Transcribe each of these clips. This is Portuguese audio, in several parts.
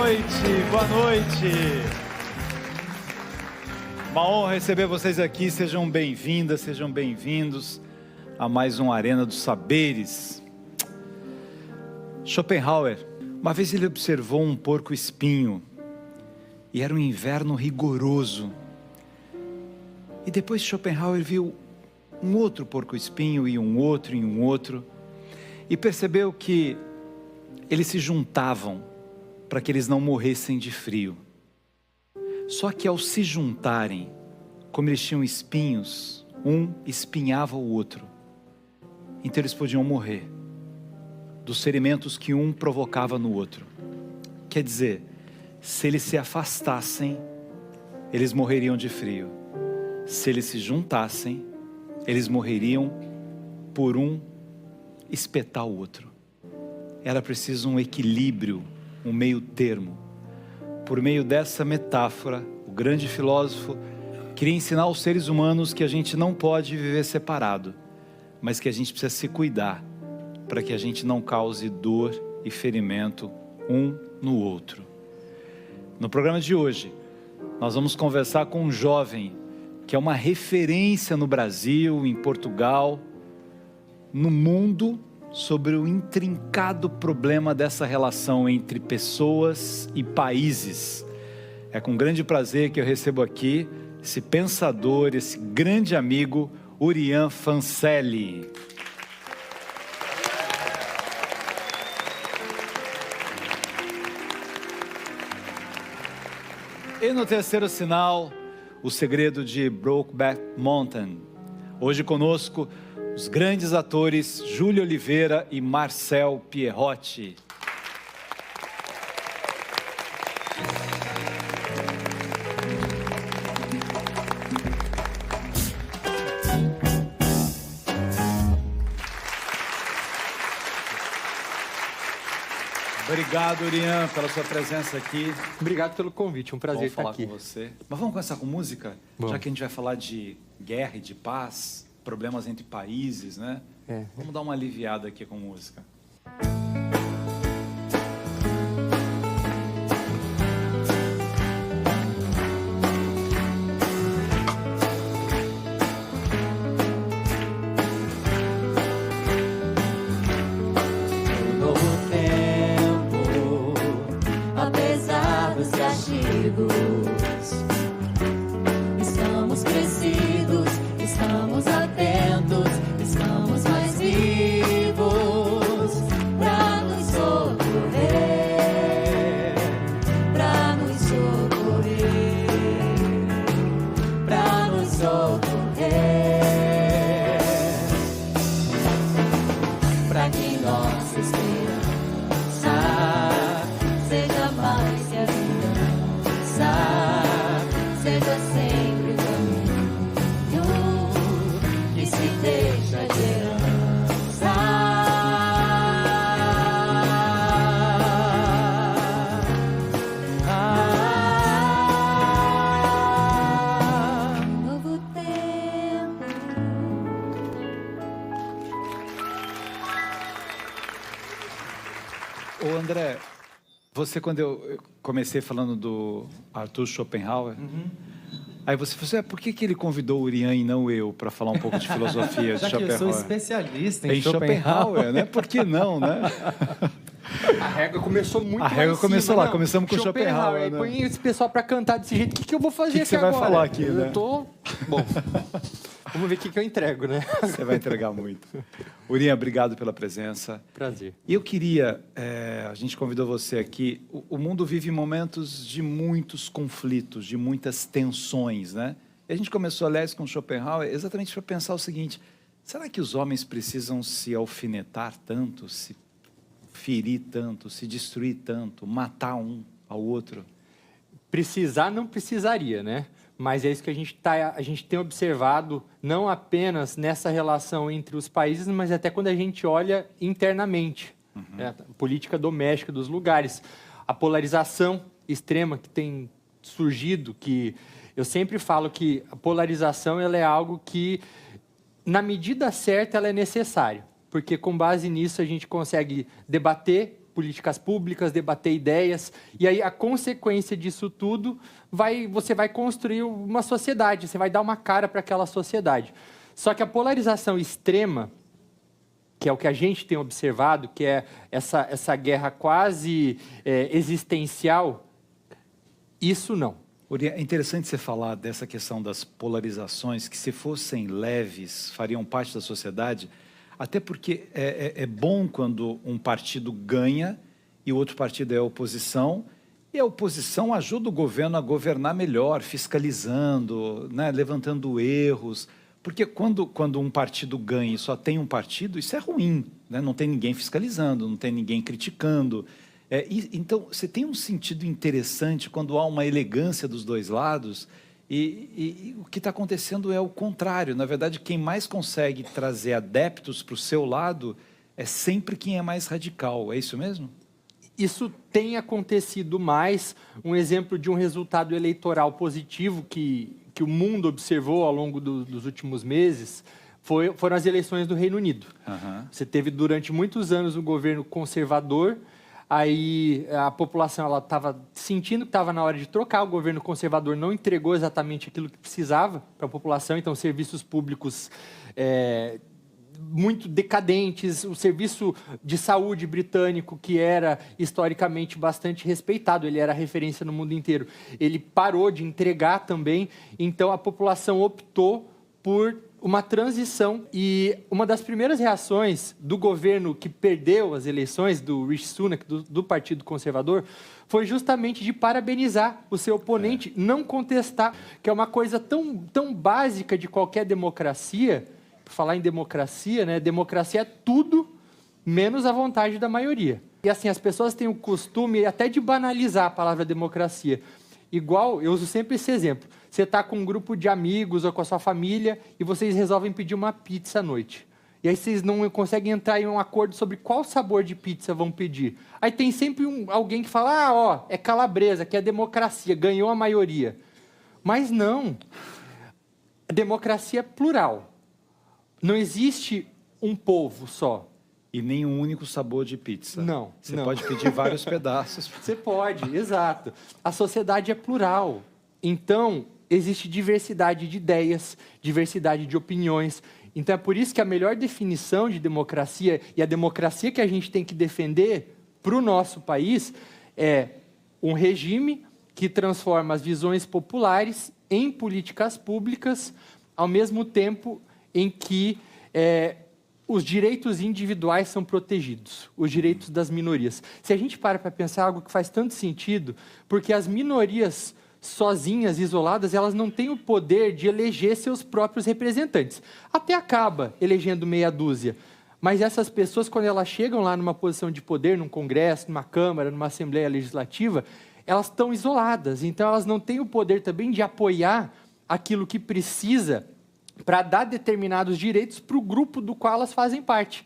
noite, boa noite. Uma honra receber vocês aqui, sejam bem-vindas, sejam bem-vindos a mais um Arena dos Saberes. Schopenhauer, uma vez ele observou um porco-espinho, e era um inverno rigoroso. E depois Schopenhauer viu um outro porco-espinho, e um outro, e percebeu que eles se juntavam para que eles não morressem de frio. Só que ao se juntarem, como eles tinham espinhos, um espinhava o outro. Então eles podiam morrer dos ferimentos que um provocava no outro. Quer dizer, se eles se afastassem, eles morreriam de frio. Se eles se juntassem, eles morreriam por um espetar o outro. Era preciso um equilíbrio, um meio termo. Por meio dessa metáfora, o grande filósofo queria ensinar aos seres humanos que a gente não pode viver separado, mas que a gente precisa se cuidar, para que a gente não cause dor e ferimento um no outro. No programa de hoje, nós vamos conversar com um jovem que é uma referência no Brasil, em Portugal, no mundo, sobre o intrincado problema dessa relação entre pessoas e países. É com grande prazer que eu recebo aqui esse pensador, esse grande amigo, Urian Fancelli. E no terceiro sinal, o segredo de Brokeback Mountain. Hoje conosco, os grandes atores Júlio Oliveira e Marcel Pierrotti. Obrigado, Urian, pela sua presença aqui. Obrigado pelo convite, um prazer estar aqui. Com você. Mas vamos começar com música? Vamos. Já que a gente vai falar de guerra e de paz, problemas entre países, né? Vamos dar uma aliviada aqui com música. Estamos crescidos, estamos atentos, estamos mais vivos pra nos socorrer, pra nos socorrer, pra nos socorrer, pra que nossa esperança seja mais que a vida. Seja sempre o caminho que se deixa de herança. Novo tempo. Ô André, você, quando eu comecei falando do Arthur Schopenhauer, aí você falou assim, por que ele convidou o Urian e não eu para falar um pouco de filosofia de Já que Schopenhauer? eu sou especialista em Schopenhauer, né? Por que não, né? A régua começou muito A régua lá em cima, começou lá, não. começamos com Schopenhauer, Aí né? põe esse pessoal pra cantar desse jeito, o que eu vou fazer Que aqui você vai agora? falar aqui, né? Eu tô... Bom, vamos ver o que eu entrego, né? Você vai entregar muito. Urian, obrigado pela presença. Prazer. E eu queria, a gente convidou você aqui, o mundo vive momentos de muitos conflitos, de muitas tensões, né? E a gente começou, aliás, com Schopenhauer, exatamente para pensar o seguinte, será que os homens precisam se alfinetar tanto, se ferir tanto, se destruir tanto, matar um ao outro? Precisar não precisaria, né? Mas é isso que a gente tem observado, não apenas nessa relação entre os países, mas até quando a gente olha internamente, né? A política doméstica dos lugares. A polarização extrema que tem surgido, que eu sempre falo que a polarização ela é algo que, na medida certa, ela é necessária. Porque com base nisso a gente consegue debater políticas públicas, debater ideias. E aí a consequência disso tudo, você vai construir uma sociedade, você vai dar uma cara para aquela sociedade. Só que a polarização extrema, que é o que a gente tem observado, que é essa guerra quase existencial, isso não. Uri, é interessante você falar dessa questão das polarizações, que se fossem leves, fariam parte da sociedade, até porque é bom quando um partido ganha e o outro partido é a oposição, e a oposição ajuda o governo a governar melhor, fiscalizando, né, levantando erros, porque quando um partido ganha e só tem um partido, isso é ruim, né? Não tem ninguém fiscalizando, não tem ninguém criticando. Então, você tem um sentido interessante quando há uma elegância dos dois lados, e o que está acontecendo é o contrário. Na verdade, quem mais consegue trazer adeptos para o seu lado é sempre quem é mais radical. É isso mesmo? Isso tem acontecido mais. Um exemplo de um resultado eleitoral positivo que o mundo observou ao longo dos últimos meses foram as eleições do Reino Unido. Uhum. Você teve durante muitos anos um governo conservador, aí a população estava sentindo que estava na hora de trocar, o governo conservador não entregou exatamente aquilo que precisava para a população, então serviços públicos muito decadentes, o serviço de saúde britânico, que era historicamente bastante respeitado, ele era referência no mundo inteiro, ele parou de entregar também, então a população optou por uma transição, e uma das primeiras reações do governo que perdeu as eleições, do Rishi Sunak, do Partido Conservador, foi justamente de parabenizar o seu oponente, não contestar, que é uma coisa tão básica de qualquer democracia. Por falar em democracia, né? Democracia é tudo menos a vontade da maioria. E assim, as pessoas têm o costume até de banalizar a palavra democracia. Igual, eu uso sempre esse exemplo. Você está com um grupo de amigos ou com a sua família e vocês resolvem pedir uma pizza à noite. E aí vocês não conseguem entrar em um acordo sobre qual sabor de pizza vão pedir. Aí tem sempre alguém que fala, é calabresa, que é democracia, ganhou a maioria. Mas não. A democracia é plural. Não existe um povo só. E nem um único sabor de pizza. Não. Você pode pedir vários pedaços. Você pode, exato. A sociedade é plural. Então, existe diversidade de ideias, diversidade de opiniões. Então, é por isso que a melhor definição de democracia, e a democracia que a gente tem que defender para o nosso país, é um regime que transforma as visões populares em políticas públicas, ao mesmo tempo em que os direitos individuais são protegidos, os direitos das minorias. Se a gente para pensar algo que faz tanto sentido, porque as minorias sozinhas, isoladas, elas não têm o poder de eleger seus próprios representantes. Até acaba elegendo meia dúzia, mas essas pessoas, quando elas chegam lá numa posição de poder, num congresso, numa câmara, numa assembleia legislativa, elas estão isoladas, então elas não têm o poder também de apoiar aquilo que precisa para dar determinados direitos para o grupo do qual elas fazem parte.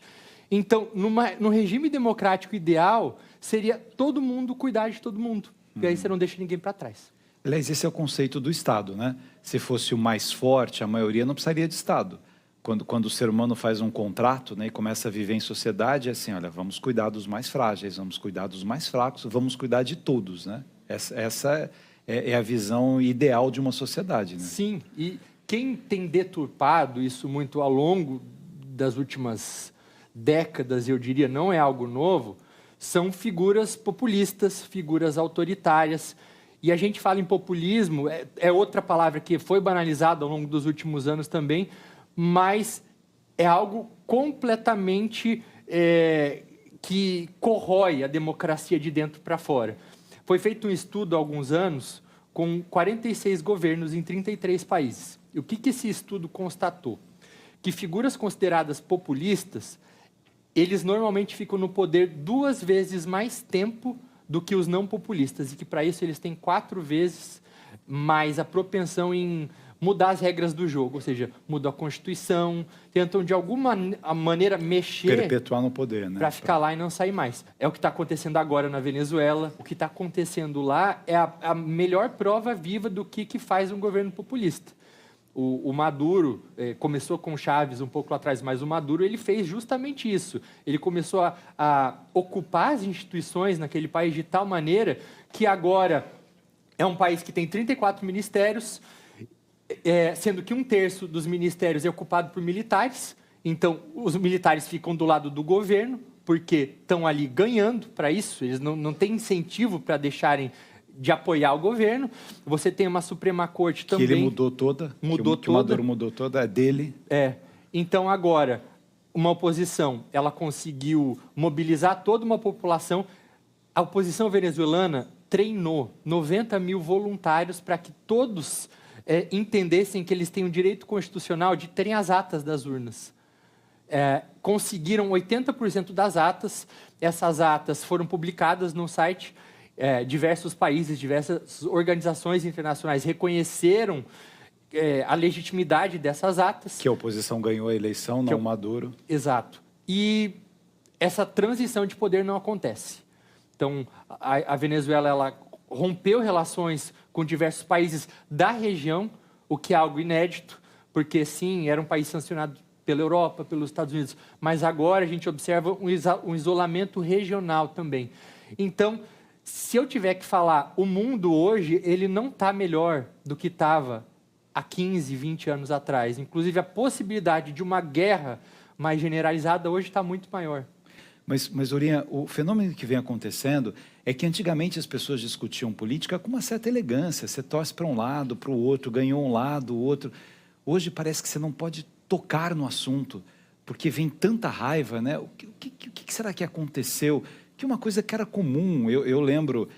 Então, no regime democrático ideal, seria todo mundo cuidar de todo mundo. E aí você não deixa ninguém para trás. Aliás, esse é o conceito do Estado, né? Se fosse o mais forte, a maioria não precisaria de Estado. Quando o ser humano faz um contrato, né, e começa a viver em sociedade, é assim, olha, vamos cuidar dos mais frágeis, vamos cuidar dos mais fracos, vamos cuidar de todos, né? Essa é a visão ideal de uma sociedade, né? Sim, e quem tem deturpado isso muito ao longo das últimas décadas, eu diria, não é algo novo, são figuras populistas, figuras autoritárias. E a gente fala em populismo, é outra palavra que foi banalizada ao longo dos últimos anos também, mas é algo completamente que corrói a democracia de dentro para fora. Foi feito um estudo há alguns anos com 46 governos em 33 países. E o que esse estudo constatou? Que figuras consideradas populistas, eles normalmente ficam no poder 2 vezes mais tempo do que os não populistas, e que para isso eles têm 4 vezes mais a propensão em mudar as regras do jogo, ou seja, mudam a Constituição, tentam de alguma maneira mexer... Perpetuar no poder, né? Para ficar lá e não sair mais. É o que está acontecendo agora na Venezuela. O que está acontecendo lá é a melhor prova viva do que faz um governo populista. O Maduro começou com Chávez um pouco lá atrás, mas o Maduro ele fez justamente isso. Ele começou a ocupar as instituições naquele país de tal maneira que agora é um país que tem 34 ministérios, sendo que 1/3 dos ministérios é ocupado por militares. Então, os militares ficam do lado do governo, porque estão ali ganhando para isso, eles não têm incentivo para deixarem de apoiar o governo. Você tem uma Suprema Corte também. Que ele mudou toda. Que o Maduro mudou toda, é dele. Então, agora, uma oposição, ela conseguiu mobilizar toda uma população. A oposição venezuelana treinou 90 mil voluntários para que todos entendessem que eles têm o direito constitucional de terem as atas das urnas. Conseguiram 80% das atas. Essas atas foram publicadas no site. Diversos países, diversas organizações internacionais reconheceram a legitimidade dessas atas. Que a oposição ganhou a eleição, não o Maduro. Exato. E essa transição de poder não acontece. Então, a Venezuela ela rompeu relações com diversos países da região, o que é algo inédito, porque, sim, era um país sancionado pela Europa, pelos Estados Unidos, mas agora a gente observa um isolamento regional também. Então, se eu tiver que falar, o mundo hoje, ele não está melhor do que estava há 15, 20 anos atrás. Inclusive, a possibilidade de uma guerra mais generalizada hoje está muito maior. Mas, Orinha, o fenômeno que vem acontecendo é que antigamente as pessoas discutiam política com uma certa elegância. Você torce para um lado, para o outro, ganhou um lado, o outro. Hoje parece que você não pode tocar no assunto, porque vem tanta raiva, né? O que será que aconteceu? Que uma coisa que era comum, eu lembro,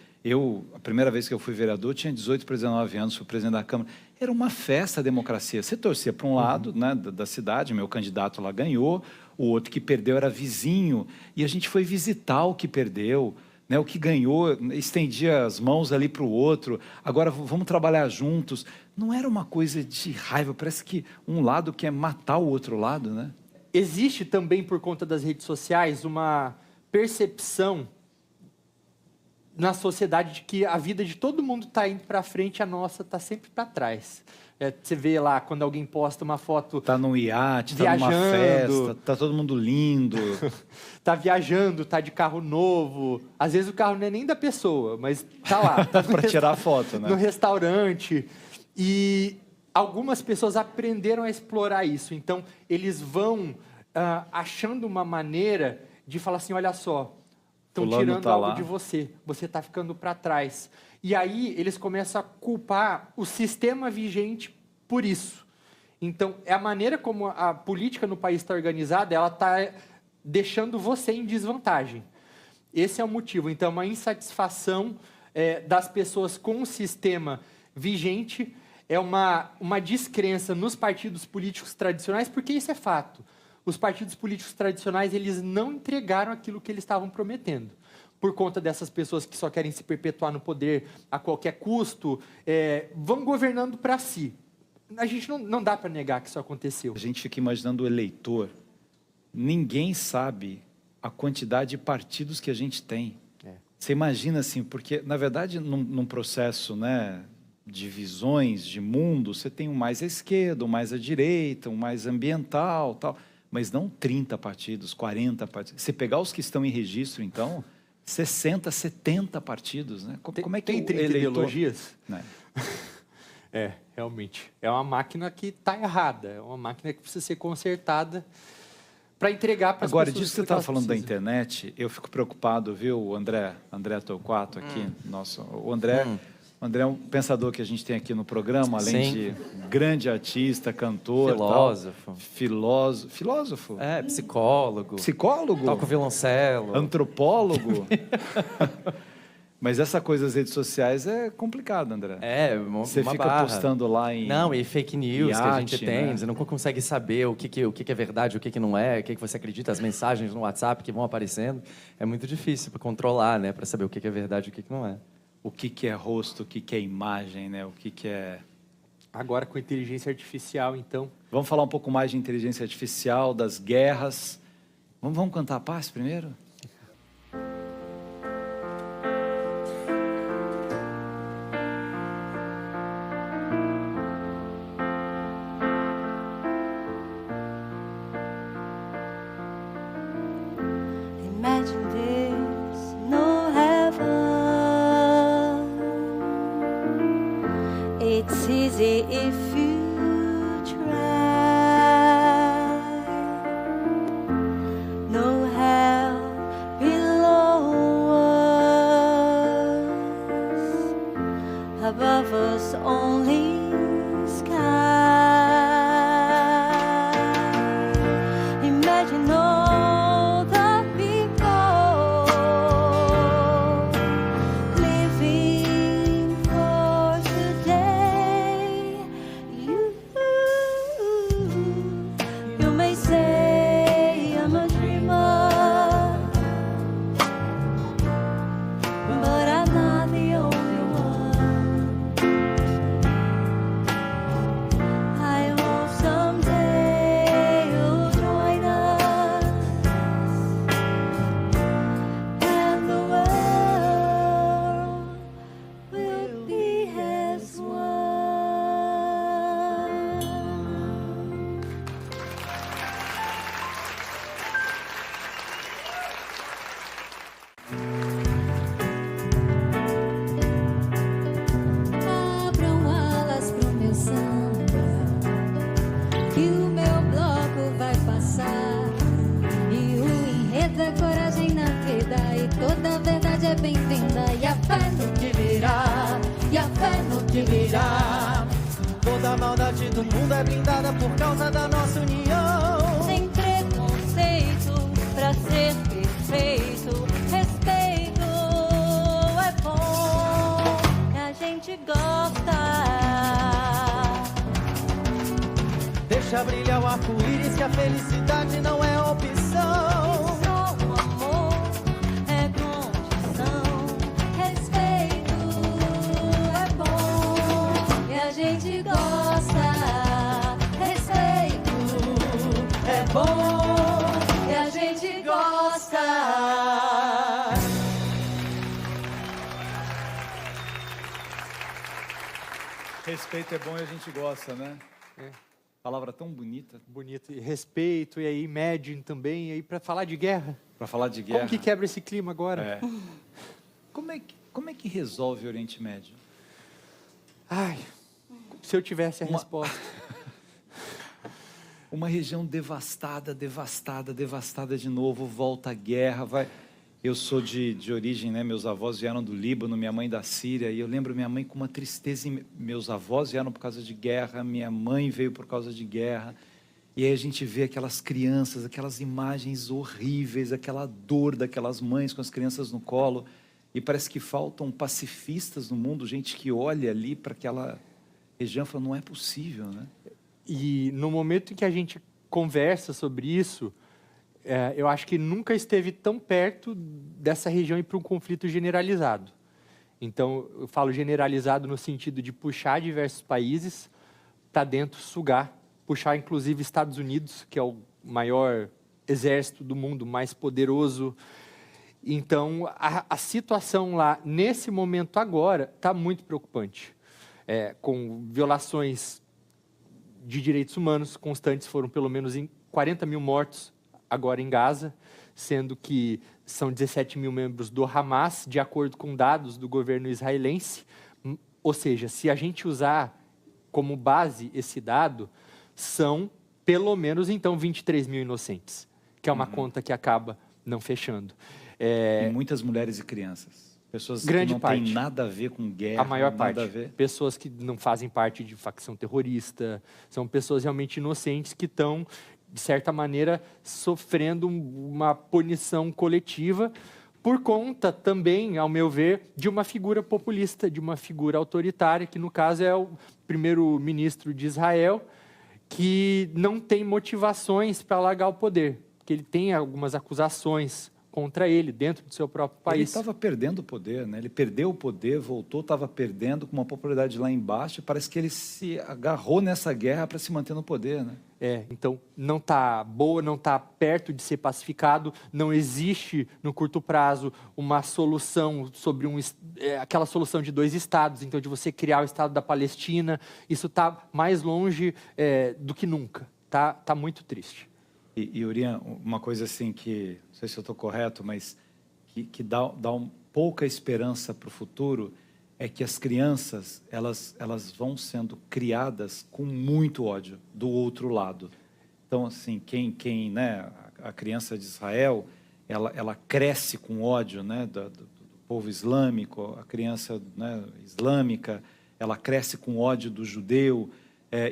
a primeira vez que eu fui vereador, tinha 18 para 19 anos, fui presidente da Câmara, era uma festa a democracia, você torcia para um lado, né, da cidade, meu candidato lá ganhou, o outro que perdeu era vizinho, e a gente foi visitar o que perdeu, né, o que ganhou, estendia as mãos ali para o outro, agora vamos trabalhar juntos, não era uma coisa de raiva, parece que um lado quer matar o outro lado, né? Existe também, por conta das redes sociais, uma percepção na sociedade de que a vida de todo mundo está indo para frente, a nossa está sempre para trás. Você vê lá, quando alguém posta uma foto... Está num iate, está numa festa, está todo mundo lindo. Está viajando, está de carro novo. Às vezes o carro não é nem da pessoa, mas está lá. Tá para tirar foto, né? No restaurante. E algumas pessoas aprenderam a explorar isso. Então, eles vão achando uma maneira de falar assim, olha só, estão tirando algo de você está ficando para trás. E aí eles começam a culpar o sistema vigente por isso. Então, é a maneira como a política no país está organizada, ela está deixando você em desvantagem. Esse é o motivo. Então, uma insatisfação das pessoas com o sistema vigente, é uma descrença nos partidos políticos tradicionais, porque isso é fato. Os partidos políticos tradicionais, eles não entregaram aquilo que eles estavam prometendo. Por conta dessas pessoas que só querem se perpetuar no poder a qualquer custo, vão governando para si. A gente não dá para negar que isso aconteceu. A gente fica imaginando o eleitor. Ninguém sabe a quantidade de partidos que a gente tem. Você imagina assim, porque, na verdade, num processo, né, de visões, de mundo, você tem um mais à esquerda, um mais à direita, um mais ambiental, tal... mas não 30 partidos, 40 partidos. Se pegar os que estão em registro, então, 60, 70 partidos, né? Como é que tem 30 ideologias? Né? Realmente. É uma máquina que está errada, é uma máquina que precisa ser consertada para entregar para as pessoas. Agora, disso que você estava falando da internet, eu fico preocupado, viu, o André Torquato aqui, o André é um pensador que a gente tem aqui no programa, além de grande artista, cantor, filósofo. Psicólogo. Psicólogo? Toca violoncelo. Antropólogo. Mas essa coisa das redes sociais é complicada, André. Você fica barra. Postando lá em... Não, e fake news que a gente tem, né? Você não consegue saber o que é verdade, o que não é, o que você acredita, as mensagens no WhatsApp que vão aparecendo. É muito difícil para controlar, né? Para saber o que é verdade e o que não é. O que é rosto, o que é imagem, né? O que é... Agora com inteligência artificial, então... Vamos falar um pouco mais de inteligência artificial, das guerras. Vamos cantar a paz primeiro? It's easy if you try. No hell below us, above us only sky. Imagine all the people living for today. You may say I'm a dreamer, but I'm not the only one. I hope someday you'll join us, and the world will be as one. Abram alas pro meu samba, que o meu bloco vai passar. E o enredo é coragem na vida, e toda verdade é bem-vinda. E a fé no que virá, e a fé no que virá. Toda maldade do mundo é blindada por causa da nossa união. Sem preconceito, pra ser perfeito. Respeito é bom, que a gente gosta. Deixa brilhar o arco-íris, que a felicidade não é opção. Só o amor é condição. Respeito é bom, que a gente gosta. Respeito é bom, que a gente gosta. Respeito é bom e a gente gosta, né? Palavra tão bonita. Bonito. E respeito, e aí Imagine também, e aí para falar de guerra. Para falar de guerra. Como que quebra esse clima agora? É. Como é que resolve o Oriente Médio? Ai, se eu tivesse a resposta. Uma região devastada, devastada, devastada de novo, volta a guerra, vai... Eu sou de origem, né? Meus avós vieram do Líbano, minha mãe da Síria, e eu lembro minha mãe com uma tristeza. Meus avós vieram por causa de guerra, minha mãe veio por causa de guerra. E aí a gente vê aquelas crianças, aquelas imagens horríveis, aquela dor daquelas mães com as crianças no colo. E parece que faltam pacifistas no mundo, gente que olha ali para aquela região e fala, não é possível, né? E no momento em que a gente conversa sobre isso, eu acho que nunca esteve tão perto dessa região ir para um conflito generalizado. Então, eu falo generalizado no sentido de puxar diversos países para dentro, sugar, puxar inclusive Estados Unidos, que é o maior exército do mundo, mais poderoso. Então, a situação lá, nesse momento agora, está muito preocupante. Com violações de direitos humanos constantes, foram pelo menos 40 mil mortos agora em Gaza, sendo que são 17 mil membros do Hamas, de acordo com dados do governo israelense. Ou seja, se a gente usar como base esse dado, são pelo menos, então, 23 mil inocentes, que é uma conta que acaba não fechando. E muitas mulheres e crianças. Pessoas Grande que não parte. têm nada a ver com guerra. A maior nada parte. A ver. Pessoas que não fazem parte de facção terrorista, são pessoas realmente inocentes que estão, de certa maneira, sofrendo uma punição coletiva por conta também, ao meu ver, de uma figura populista, de uma figura autoritária, que no caso é o primeiro-ministro de Israel, que não tem motivações para largar o poder, que ele tem algumas acusações contra ele dentro do seu próprio Ele país. estava perdendo o poder, né? Ele perdeu o poder, voltou, estava perdendo, com uma popularidade lá embaixo, e parece que ele se agarrou nessa guerra para se manter no poder, né? Então, não está boa, não está perto de ser pacificado, não existe, no curto prazo, uma solução sobre aquela solução de 2 estados, então, de você criar o Estado da Palestina. Isso está mais longe do que nunca. Tá muito triste. E Urian, uma coisa assim que, não sei se eu estou correto, mas que dá pouca esperança para o futuro, é que as crianças, elas vão sendo criadas com muito ódio do outro lado. Então, assim, né, a criança de Israel, ela cresce com ódio, né, do povo islâmico, a criança, né, islâmica, ela cresce com ódio do judeu,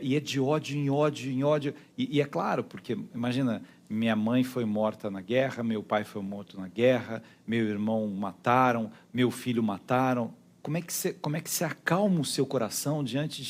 e é de ódio em ódio em ódio. E é claro, porque, imagina, minha mãe foi morta na guerra, meu pai foi morto na guerra, meu irmão mataram, meu filho mataram. Como é que você acalma o seu coração diante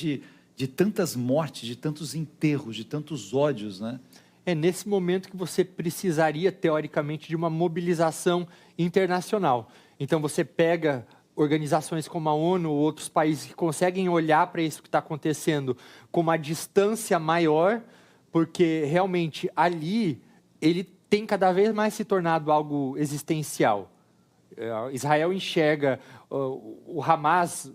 de tantas mortes, de tantos enterros, de tantos ódios, né? É nesse momento que você precisaria, teoricamente, de uma mobilização internacional. Então, você pega organizações como a ONU ou outros países que conseguem olhar para isso que está acontecendo com uma distância maior, porque, realmente, ali, ele tem cada vez mais se tornado algo existencial. Israel enxerga o Hamas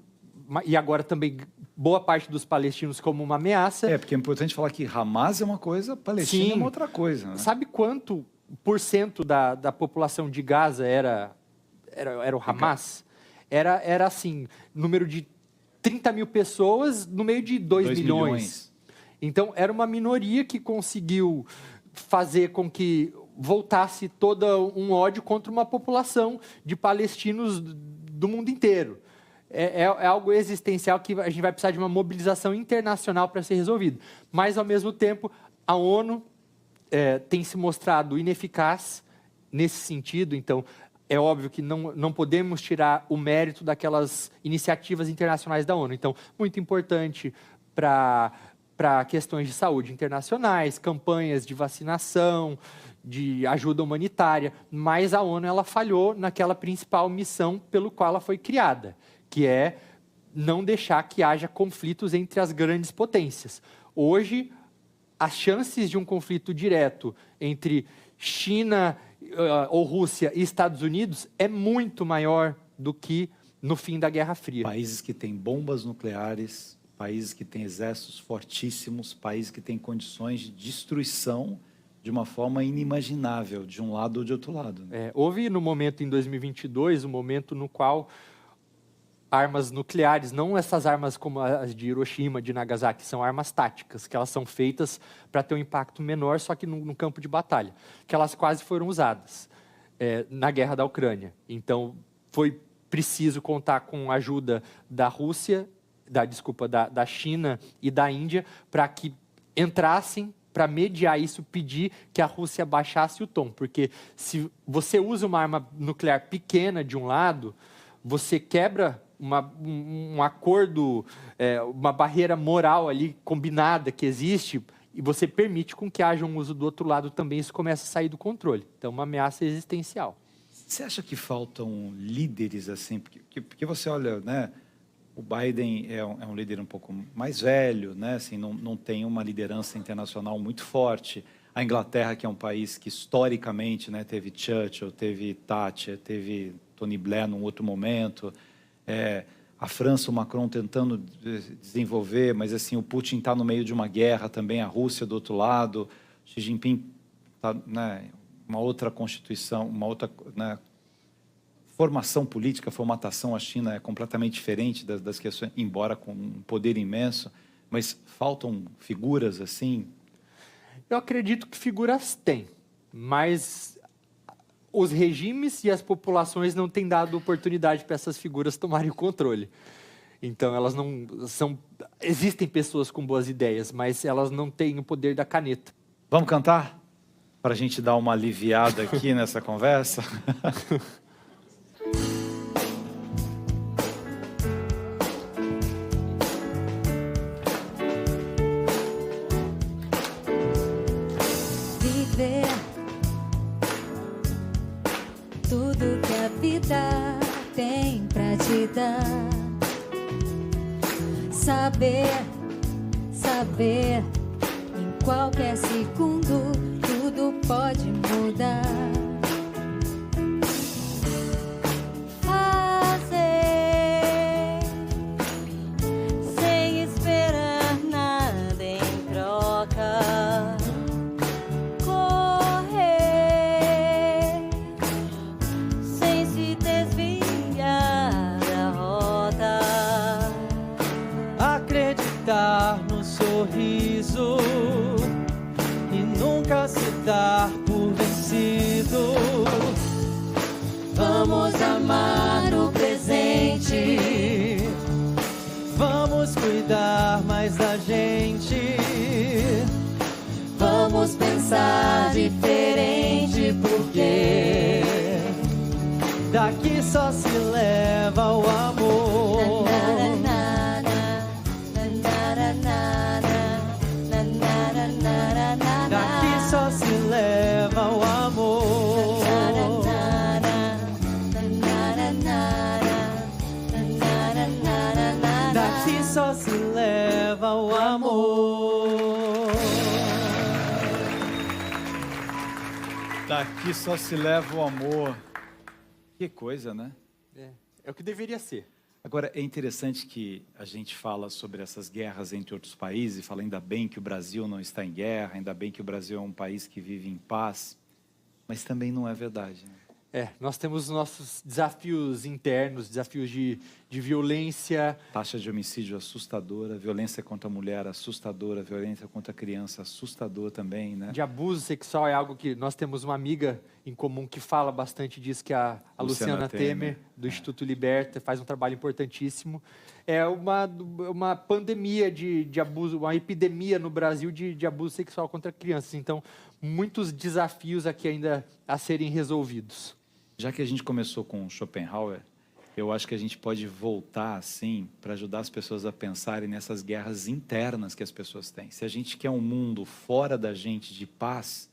e agora também boa parte dos palestinos como uma ameaça. Porque é importante falar que Hamas é uma coisa, Palestina Sim. é uma outra coisa, né? Sabe quanto % da população de Gaza era o Hamas? Era assim, número de 30 mil pessoas no meio de 2 milhões. Então, era uma minoria que conseguiu fazer com que voltasse todo um ódio contra uma população de palestinos do mundo inteiro. É algo existencial que a gente vai precisar de uma mobilização internacional para ser resolvido. Mas, ao mesmo tempo, a ONU tem se mostrado ineficaz nesse sentido. Então, é óbvio que não podemos tirar o mérito daquelas iniciativas internacionais da ONU. Então, muito importante para questões de saúde internacionais, campanhas de vacinação, de ajuda humanitária, mas a ONU ela falhou naquela principal missão pelo qual ela foi criada, que é não deixar que haja conflitos entre as grandes potências. Hoje, as chances de um conflito direto entre China ou Rússia e Estados Unidos é muito maior do que no fim da Guerra Fria. Países que têm bombas nucleares, países que têm exércitos fortíssimos, países que têm condições de destruição de uma forma inimaginável, de um lado ou de outro lado. Né? Houve no momento em 2022, um momento no qual armas nucleares, não essas armas como as de Hiroshima, de Nagasaki, são armas táticas, que elas são feitas para ter um impacto menor, só que no campo de batalha, que elas quase foram usadas na guerra da Ucrânia. Então, foi preciso contar com a ajuda da Rússia, da China e da Índia, para que entrassem para mediar isso, pedir que a Rússia baixasse o tom. Porque se você usa uma arma nuclear pequena de um lado, você quebra um acordo, uma barreira moral ali combinada que existe, e você permite com que haja um uso do outro lado também, isso começa a sair do controle. Então, uma ameaça existencial. Você acha que faltam líderes assim? Porque você olha, né? O Biden é um líder um pouco mais velho, né? Assim, não tem uma liderança internacional muito forte. A Inglaterra, que é um país que historicamente, né, teve Churchill, teve Thatcher, teve Tony Blair num outro momento. A França, o Macron tentando desenvolver, mas assim, o Putin está no meio de uma guerra também, a Rússia do outro lado, Xi Jinping está, né, uma outra constituição, uma outra, né, formação política, formatação. A China é completamente diferente das questões, embora com um poder imenso, mas faltam figuras assim? Eu acredito que figuras tem, mas os regimes e as populações não têm dado oportunidade para essas figuras tomarem o controle. Então, elas não são... Existem pessoas com boas ideias, mas elas não têm o poder da caneta. Vamos cantar? Para a gente dar uma aliviada aqui nessa conversa? Viver tudo que a vida tem pra te dar. Saber, em qualquer segundo, tudo pode mudar. Fazer, sem esperar nada em troca. Correr, sem se desviar da rota. acreditar no sorriso e nunca se dar por vencido. Vamos amar o presente. Vamos cuidar mais da gente. Vamos pensar diferente, porque daqui só se leva o amor. Daqui só se leva o amor. Daqui só se leva o amor. Daqui só se leva o amor. Que coisa, né? É o que deveria ser. Agora, é interessante que a gente fala sobre essas guerras entre outros países, fala ainda bem que o Brasil não está em guerra, ainda bem que o Brasil é um país que vive em paz, mas também não é verdade, né? Nós temos nossos desafios internos, desafios de violência. Taxa de homicídio assustadora, violência contra a mulher assustadora, violência contra a criança assustador também, né? De abuso sexual é algo que nós temos uma amiga em comum que fala bastante disso, que é a Luciana Temer, do Instituto Liberta, faz um trabalho importantíssimo. É uma pandemia de abuso, uma epidemia no Brasil de abuso sexual contra crianças. Então, muitos desafios aqui ainda a serem resolvidos. Já que a gente começou com Schopenhauer, eu acho que a gente pode voltar, assim, para ajudar as pessoas a pensarem nessas guerras internas que as pessoas têm. Se a gente quer um mundo fora da gente de paz,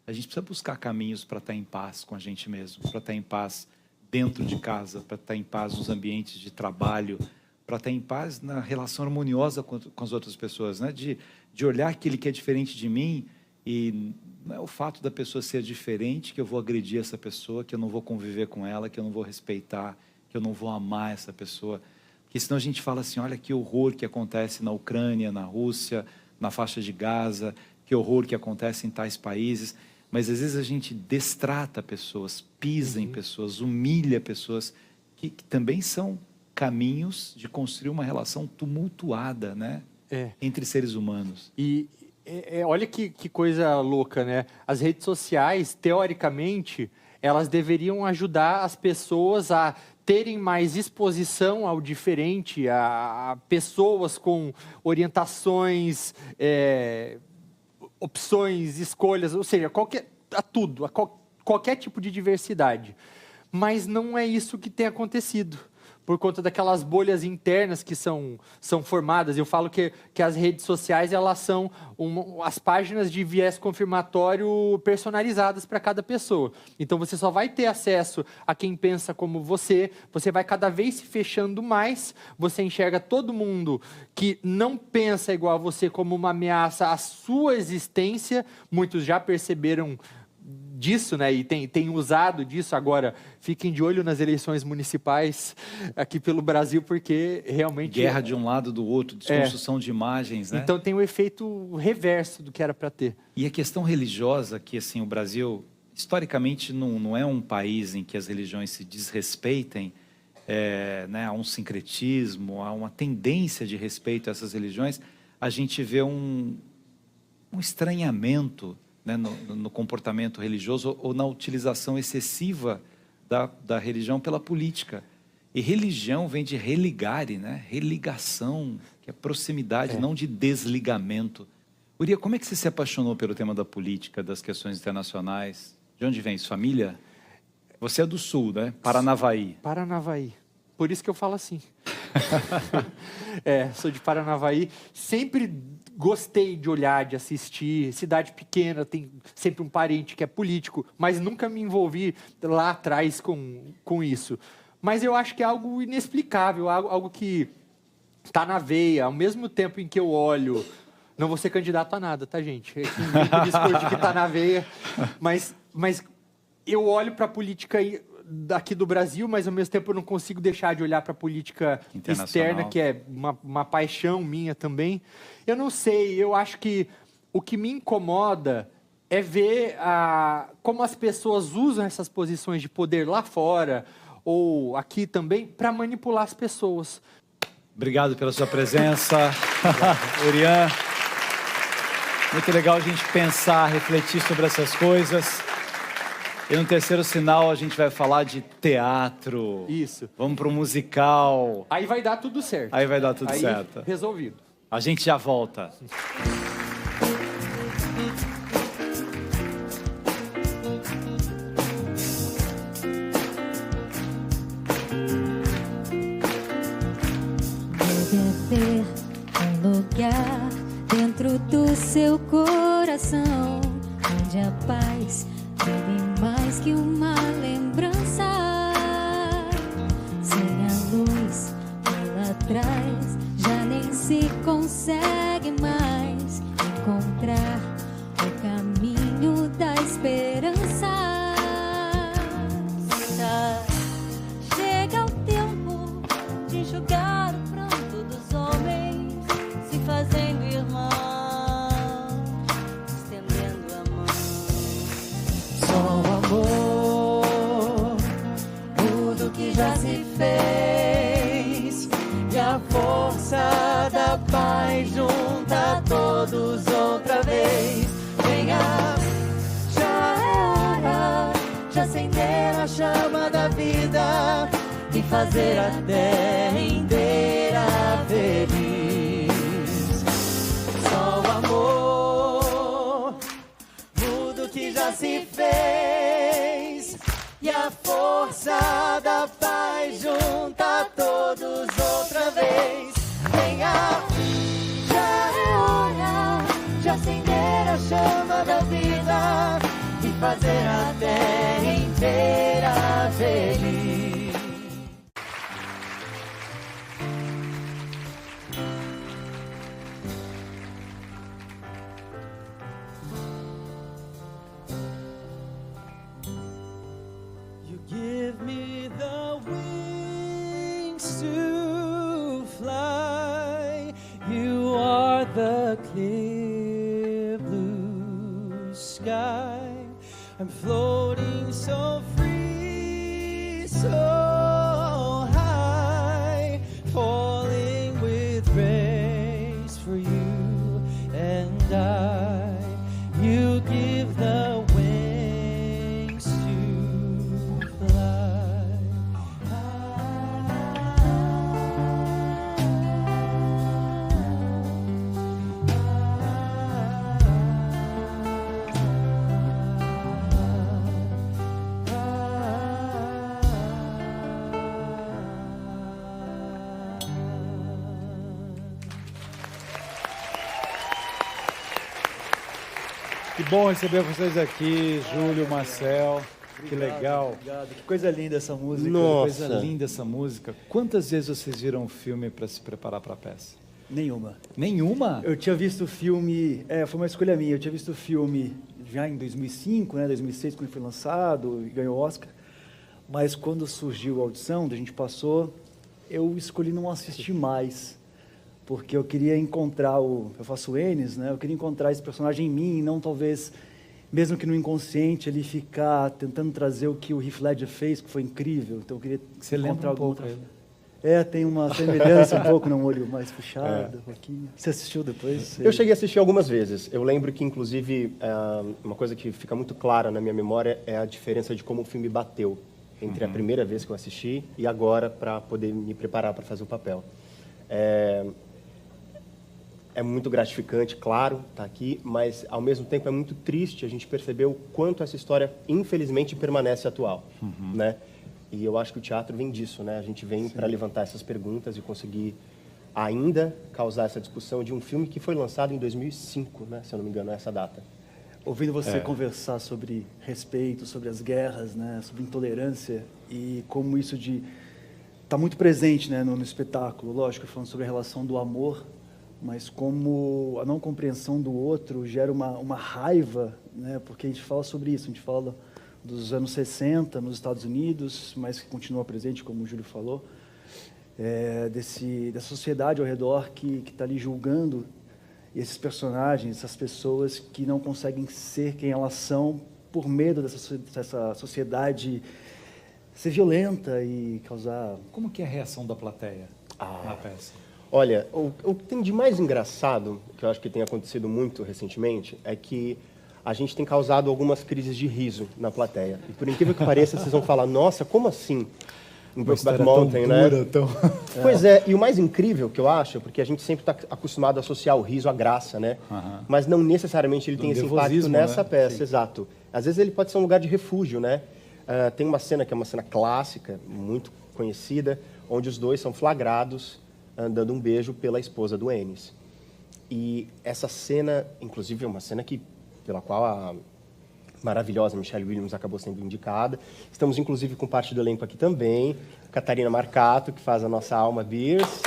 a gente precisa buscar caminhos para estar em paz com a gente mesmo, para estar em paz dentro de casa, para estar em paz nos ambientes de trabalho, para estar em paz na relação harmoniosa com as outras pessoas, né? De olhar aquele que é diferente de mim e não é o fato da pessoa ser diferente que eu vou agredir essa pessoa, que eu não vou conviver com ela, que eu não vou respeitar, que eu não vou amar essa pessoa. Porque senão a gente fala assim, olha que horror que acontece na Ucrânia, na Rússia, na faixa de Gaza, que horror que acontece em tais países. Mas às vezes a gente destrata pessoas, pisa em pessoas, humilha pessoas, que também são caminhos de construir uma relação tumultuada, né? Entre seres humanos. E olha que coisa louca, né? As redes sociais, teoricamente, elas deveriam ajudar as pessoas a terem mais exposição ao diferente, a pessoas com orientações, opções, escolhas, ou seja, qualquer tipo de diversidade. Mas não é isso que tem acontecido, por conta daquelas bolhas internas que são formadas. Eu falo que as redes sociais, elas são as páginas de viés confirmatório personalizadas para cada pessoa. Então, você só vai ter acesso a quem pensa como você vai cada vez se fechando mais, você enxerga todo mundo que não pensa igual a você como uma ameaça à sua existência. Muitos já perceberam disso, né? E tem usado disso. Agora, fiquem de olho nas eleições municipais aqui pelo Brasil, porque realmente... Guerra de um lado do outro, desconstrução de imagens, né? Então tem o efeito reverso do que era para ter. E a questão religiosa, que assim, o Brasil, historicamente, não é um país em que as religiões se desrespeitem, né? Há um sincretismo, há uma tendência de respeito a essas religiões. A gente vê um estranhamento, né, no comportamento religioso ou na utilização excessiva da religião pela política. E religião vem de religare, né? Religação, que é proximidade, não de desligamento. Uria, como é que você se apaixonou pelo tema da política, das questões internacionais? De onde vem isso? Família? Você é do Sul, né? Paranavaí. Paranavaí. Por isso que eu falo assim. Sou de Paranavaí. Sempre gostei de olhar, de assistir. Cidade pequena, tem sempre um parente que é político, mas nunca me envolvi lá atrás com isso. Mas eu acho que é algo inexplicável, algo que está na veia. Ao mesmo tempo em que eu olho... Não vou ser candidato a nada, tá, gente? O discurso que está na veia. Mas eu olho para a política daqui do Brasil, mas ao mesmo tempo eu não consigo deixar de olhar para a política externa, que é uma paixão minha também. Eu não sei, eu acho que o que me incomoda é ver como as pessoas usam essas posições de poder lá fora, ou aqui também, para manipular as pessoas. Obrigado pela sua presença, Urian. Muito legal a gente pensar, refletir sobre essas coisas. E no terceiro sinal a gente vai falar de teatro. Isso. Vamos para o musical. Aí vai dar tudo certo. Aí vai dar tudo Aí, certo. resolvido. A gente já volta. Deve ter um lugar dentro do seu coração, onde a paz vive mais que uma lembrança. Sem a luz lá atrás, já nem se consegue mais encontrar o caminho da esperança. Chega o tempo de enxugar o pranto dos homens, se fazendo irmãos, estendendo a mão. Só o amor, tudo que já se fez, e a força da paz junta todos outra vez. Venha, já é hora de acender a chama da vida e fazer a terra inteira feliz. Só o amor, tudo que já se fez, e a força da paz junta todos outra vez. Venha, já é hora de acender a chama da vida e fazer a terra inteira feliz. You give me the wings to fly. You are the clear blue sky. I'm floating so free, so high, falling with grace for you and I. You give the wings to fly. Que bom receber vocês aqui, Júlio, Marcel. Que legal. Obrigado. Que coisa linda essa música. Coisa linda essa música. Quantas vezes vocês viram o filme para se preparar para a peça? Nenhuma. Nenhuma? Eu tinha visto o filme, foi uma escolha minha, eu tinha visto o filme já em 2005, né, 2006, quando foi lançado e ganhou Oscar, mas quando surgiu a audição, a gente passou, eu escolhi não assistir mais, porque eu queria encontrar eu faço o Enes, né, eu queria encontrar esse personagem em mim, e não talvez, mesmo que no inconsciente, ele ficar tentando trazer o que o Heath Ledger fez, que foi incrível, então eu queria Você lembra um pouco outra... ele? Tem uma semelhança um pouco, um olho mais puxado, um pouquinho. Você assistiu depois? Eu cheguei a assistir algumas vezes. Eu lembro que, inclusive, uma coisa que fica muito clara na minha memória é a diferença de como o filme bateu entre a primeira vez que eu assisti e agora, para poder me preparar para fazer o papel. É muito gratificante, claro, estar aqui, mas, ao mesmo tempo, é muito triste a gente perceber o quanto essa história, infelizmente, permanece atual, né? E eu acho que o teatro vem disso, né? A gente vem para levantar essas perguntas e conseguir ainda causar essa discussão de um filme que foi lançado em 2005, né? Se eu não me engano, é essa data. Ouvindo você conversar sobre respeito, sobre as guerras, né? Sobre intolerância e como isso está muito presente, né? no espetáculo, lógico, falando sobre a relação do amor, mas como a não compreensão do outro gera uma raiva, né? Porque a gente fala sobre isso, a gente fala dos anos 60 nos Estados Unidos, mas que continua presente, como o Júlio falou, dessa sociedade ao redor que está ali julgando esses personagens, essas pessoas que não conseguem ser quem elas são por medo dessa sociedade ser violenta e causar... Como que é a reação da plateia na peça? Olha, o que tem de mais engraçado, que eu acho que tem acontecido muito recentemente, é que a gente tem causado algumas crises de riso na plateia. E por incrível que pareça, vocês vão falar, nossa, como assim? Um Brokeback Mountain, né? Pois é, e o mais incrível que eu acho, porque a gente sempre está acostumado a associar o riso à graça, né? Mas não necessariamente ele tem esse impacto nessa peça, exato. Às vezes ele pode ser um lugar de refúgio, né? Tem uma cena que é uma cena clássica, muito conhecida, onde os dois são flagrados dando um beijo pela esposa do Ennis. E essa cena, inclusive, é uma cena pela qual a maravilhosa Michelle Williams acabou sendo indicada. Estamos, inclusive, com parte do elenco aqui também. Catarina Marcato, que faz a nossa Alma Beers.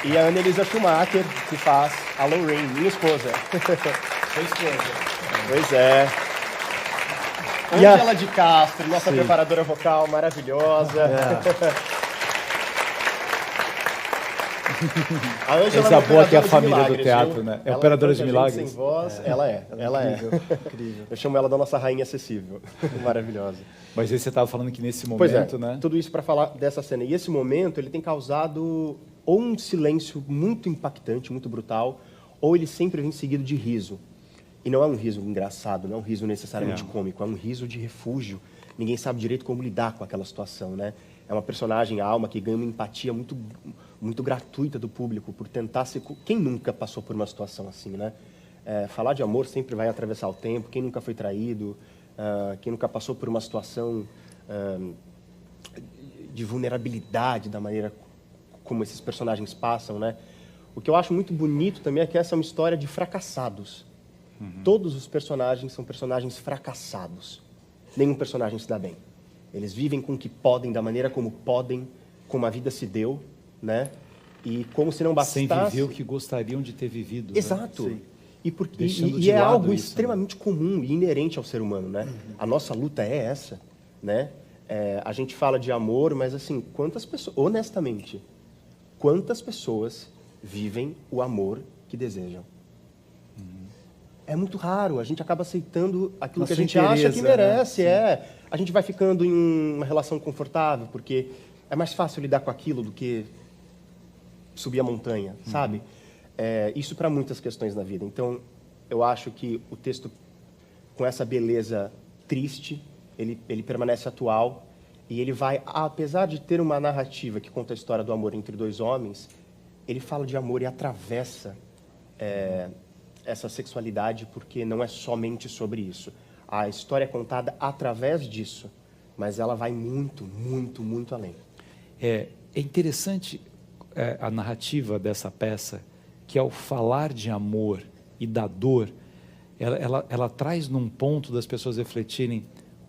E a Annelisa Schumacher, que faz a Lorraine, minha esposa. Sua esposa. Pois é. Angela de Castro, nossa preparadora vocal maravilhosa. A Ângela Essa boa que é a família milagres, do teatro, viu? né? É Ela operadora de tanta gente milagres. Sem voz, ela é. Incrível. Eu chamo ela da nossa rainha acessível. Maravilhosa. Mas aí você estava falando que nesse Pois momento, é, né? tudo isso para falar dessa cena. E esse momento, ele tem causado ou um silêncio muito impactante, muito brutal, ou ele sempre vem seguido de riso. E não é um riso engraçado, não é um riso necessariamente cômico, é um riso de refúgio. Ninguém sabe direito como lidar com aquela situação, né? É uma personagem, a Alma, que ganha uma empatia muito, muito gratuita do público por tentar ser... Quem nunca passou por uma situação assim, né? Falar de amor sempre vai atravessar o tempo. Quem nunca foi traído, quem nunca passou por uma situação de vulnerabilidade da maneira como esses personagens passam, né? O que eu acho muito bonito também é que essa é uma história de fracassados. Todos os personagens são personagens fracassados. Nenhum personagem se dá bem. Eles vivem com o que podem, da maneira como podem, como a vida se deu, né? E como se não bastasse... Sem viver o que gostariam de ter vivido. Exato. Né? E é algo extremamente comum e inerente ao ser humano, né? A nossa luta é essa, né? A gente fala de amor, mas assim, quantas pessoas, honestamente, quantas pessoas vivem o amor que desejam? É muito raro, a gente acaba aceitando aquilo que a gente acha que merece, né? A gente vai ficando em uma relação confortável, porque é mais fácil lidar com aquilo do que subir a montanha, sabe? Isso para muitas questões na vida. Então, eu acho que o texto, com essa beleza triste, ele permanece atual e ele vai, apesar de ter uma narrativa que conta a história do amor entre dois homens, ele fala de amor e atravessa essa sexualidade, porque não é somente sobre isso. A história é contada através disso, mas ela vai muito, muito, muito além. É interessante a narrativa dessa peça, que ao falar de amor e da dor, ela traz num ponto das pessoas refletirem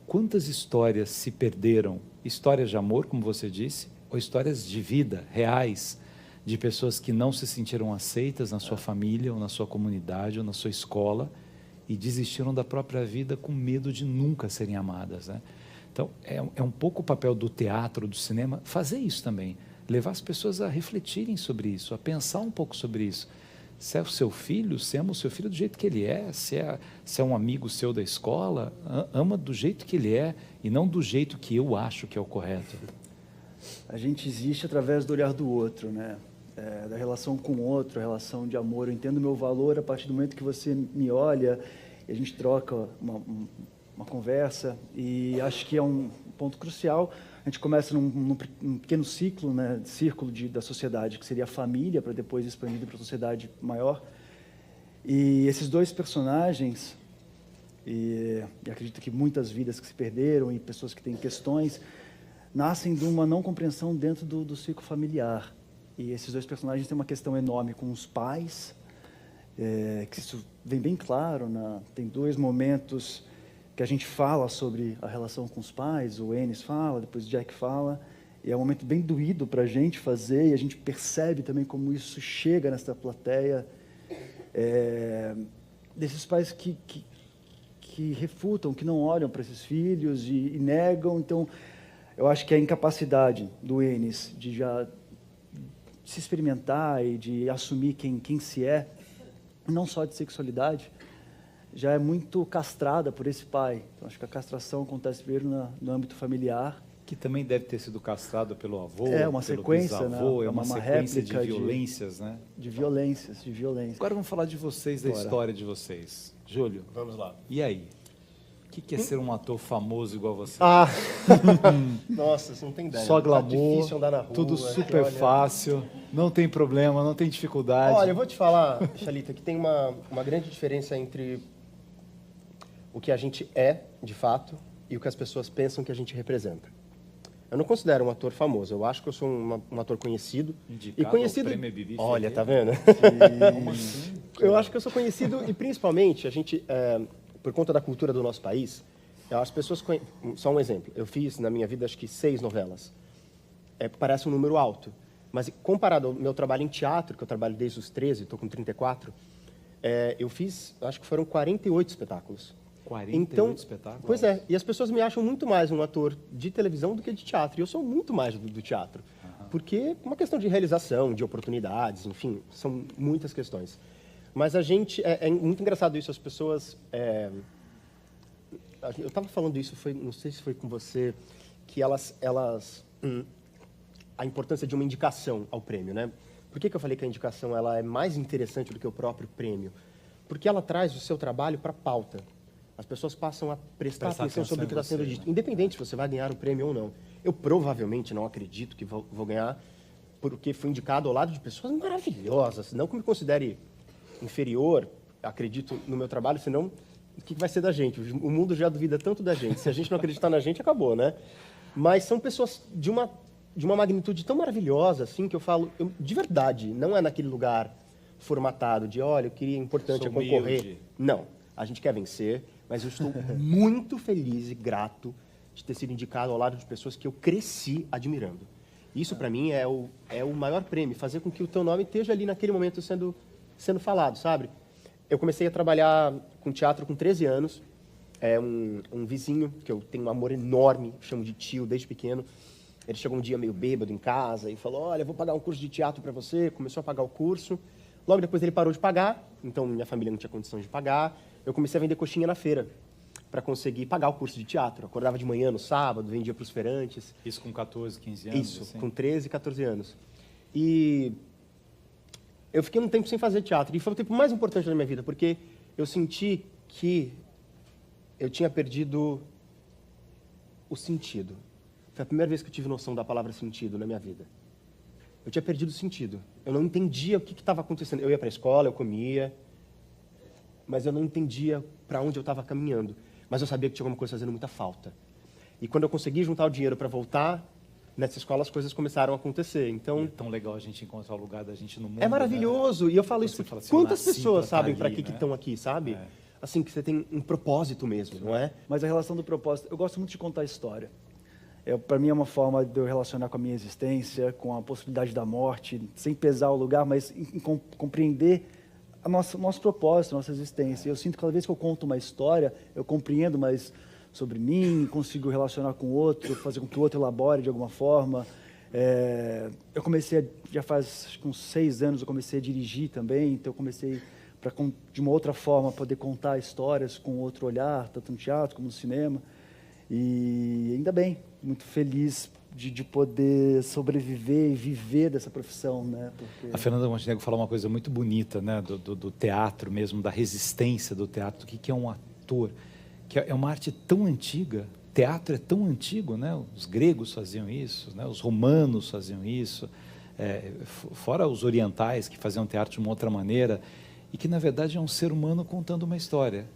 quantas histórias se perderam, histórias de amor, como você disse, ou histórias de vida reais, de pessoas que não se sentiram aceitas na sua família, ou na sua comunidade, ou na sua escola, e desistiram da própria vida com medo de nunca serem amadas, né? Então, é um pouco o papel do teatro, do cinema, fazer isso também, levar as pessoas a refletirem sobre isso, a pensar um pouco sobre isso. Se é o seu filho, você ama o seu filho do jeito que ele é, se é um amigo seu da escola, ama do jeito que ele é, e não do jeito que eu acho que é o correto. A gente existe através do olhar do outro, né? Da relação com o outro, a relação de amor. Eu entendo o meu valor a partir do momento que você me olha e a gente troca uma conversa, e acho que é um ponto crucial. A gente começa num pequeno ciclo, né, círculo da sociedade, que seria a família, para depois expandir para a sociedade maior. E esses dois personagens, e acredito que muitas vidas que se perderam e pessoas que têm questões, nascem de uma não compreensão dentro do círculo familiar. E esses dois personagens têm uma questão enorme com os pais, que isso vem bem claro. Tem dois momentos que a gente fala sobre a relação com os pais, o Ennis fala, depois o Jack fala, e é um momento bem doído para a gente fazer, e a gente percebe também como isso chega nessa plateia, desses pais que refutam, que não olham para esses filhos e negam. Então, eu acho que a incapacidade do Ennis de já se experimentar e de assumir quem se é, não só de sexualidade, já é muito castrada por esse pai. Então, acho que a castração acontece primeiro no âmbito familiar, Que também deve ter sido castrado pelo avô, É uma pelo sequência, bisavô, né? é uma Uma sequência de réplica violências, né? De violências. Agora vamos falar de vocês, da Bora. história de vocês. Júlio, Vamos lá. e aí? O que é ser um ator famoso igual você? Ah, nossa, você não tem ideia. Só Tá glamour, difícil andar na rua. tudo que, super olha, fácil, não tem problema, não tem dificuldade. Olha, eu vou te falar, Xalita, que tem uma grande diferença entre o que a gente é, de fato, e o que as pessoas pensam que a gente representa. Eu não considero um ator famoso, eu acho que eu sou um ator conhecido. Indicado E conhecido. ao Prêmio Bibi Olha, Ferreira. tá vendo? Como assim? Eu acho que eu sou conhecido e principalmente a gente, por conta da cultura do nosso país, as pessoas só um exemplo. Eu fiz na minha vida acho que 6 novelas. Parece um número alto, mas comparado ao meu trabalho em teatro, que eu trabalho desde os 13, estou com 34, eu fiz, acho que foram 48 espetáculos. 48 espetáculos? Pois é, e as pessoas me acham muito mais um ator de televisão do que de teatro. E eu sou muito mais do teatro. Porque é uma questão de realização, de oportunidades, enfim, são muitas questões. Mas a gente... É muito engraçado isso, as pessoas... eu estava falando isso, não sei se foi com você, que a importância de uma indicação ao prêmio, né? Por que eu falei que a indicação ela é mais interessante do que o próprio prêmio? Porque ela traz o seu trabalho para a pauta. As pessoas passam a prestar atenção sobre o que está sendo dito, independente se você vai ganhar o prêmio ou não. Eu provavelmente não acredito que vou ganhar, porque fui indicado ao lado de pessoas maravilhosas. Não que eu me considere inferior, acredito no meu trabalho, senão o que vai ser da gente? O mundo já duvida tanto da gente. Se a gente não acreditar na gente, acabou, né? Mas são pessoas de uma magnitude tão maravilhosa, assim, que eu falo, de verdade, não é naquele lugar formatado de, olha, eu queria, importante é concorrer. Humilde. Não, a gente quer vencer, mas eu estou muito feliz e grato de ter sido indicado ao lado de pessoas que eu cresci admirando. Isso, para mim, é o maior prêmio, fazer com que o teu nome esteja ali naquele momento sendo falado, sabe? Eu comecei a trabalhar com teatro com 13 anos. Um vizinho, que eu tenho um amor enorme, chamo de tio desde pequeno. Ele chegou um dia meio bêbado em casa e falou, olha, eu vou pagar um curso de teatro para você. Começou a pagar o curso. Logo depois ele parou de pagar, então minha família não tinha condição de pagar. Eu comecei a vender coxinha na feira para conseguir pagar o curso de teatro. Eu acordava de manhã no sábado, vendia para os feirantes. Isso com 14, 15 anos? Isso, assim? com 13, 14 anos. E eu fiquei um tempo sem fazer teatro. E foi o tempo mais importante da minha vida, porque eu senti que eu tinha perdido o sentido. Foi a primeira vez que eu tive noção da palavra sentido na minha vida. Eu tinha perdido o sentido. Eu não entendia o que estava acontecendo. Eu ia para a escola, eu comia, mas eu não entendia para onde eu estava caminhando. Mas eu sabia que tinha alguma coisa fazendo muita falta. E quando eu consegui juntar o dinheiro para voltar, nessa escola as coisas começaram a acontecer. Então, É tão legal a gente encontrar o lugar da gente no mundo. é maravilhoso. Né? E eu falo Você isso porque fala assim, eu quantas nasci pessoas pra tá sabem para ali, que né? estão aqui, sabe? É. Assim, que você tem um propósito mesmo, não é? Mas a relação do propósito, eu gosto muito de contar história. Para mim é uma forma de eu relacionar com a minha existência, com a possibilidade da morte, sem pesar o lugar, mas em compreender o nosso propósito, a nossa existência. Eu sinto que cada vez que eu conto uma história, eu compreendo mais sobre mim, consigo relacionar com o outro, fazer com que o outro elabore de alguma forma. Eu comecei, já faz acho que uns 6 anos, eu comecei a dirigir também, então eu comecei de uma outra forma poder contar histórias com outro olhar, tanto no teatro como no cinema. E ainda bem, muito feliz de poder sobreviver e viver dessa profissão, né? Porque... A Fernanda Montenegro falou uma coisa muito bonita, né? Do teatro mesmo, da resistência do teatro, do que é um ator, que é uma arte tão antiga. Teatro é tão antigo, né? Os gregos faziam isso, né? Os romanos faziam isso, fora os orientais que faziam teatro de uma outra maneira, e que na verdade é um ser humano contando uma história.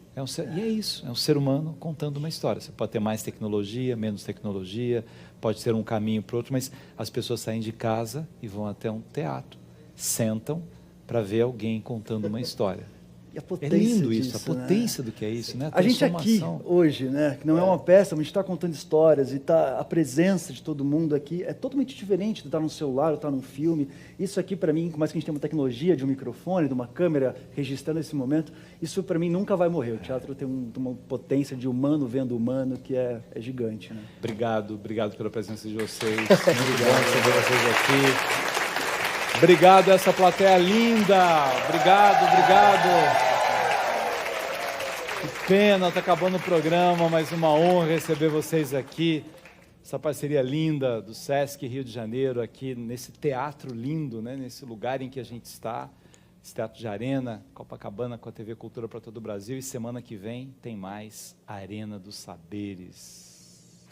E é isso, é um ser humano contando uma história. Você pode ter mais tecnologia, menos tecnologia, pode ter um caminho para outro, mas as pessoas saem de casa e vão até um teatro, sentam para ver alguém contando uma história. E a É potência lindo isso, disso, a potência né? do que é isso, né? A gente aqui, hoje, né, que não é uma peça, mas a gente está contando histórias e a presença de todo mundo aqui é totalmente diferente de estar num celular ou estar num filme. Isso aqui, para mim, por mais que a gente tenha uma tecnologia de um microfone, de uma câmera registrando esse momento, isso, para mim, nunca vai morrer. O teatro tem uma potência de humano vendo humano que é gigante, né? Obrigado pela presença de vocês. Muito bom receber vocês aqui. Obrigado a essa plateia linda. Obrigado. Que pena, está acabando o programa, mas uma honra receber vocês aqui. essa parceria linda do Sesc Rio de Janeiro, aqui nesse teatro lindo, né? Nesse lugar em que a gente está, esse teatro de arena, Copacabana, com a TV Cultura para todo o Brasil. E semana que vem tem mais Arena dos Saberes.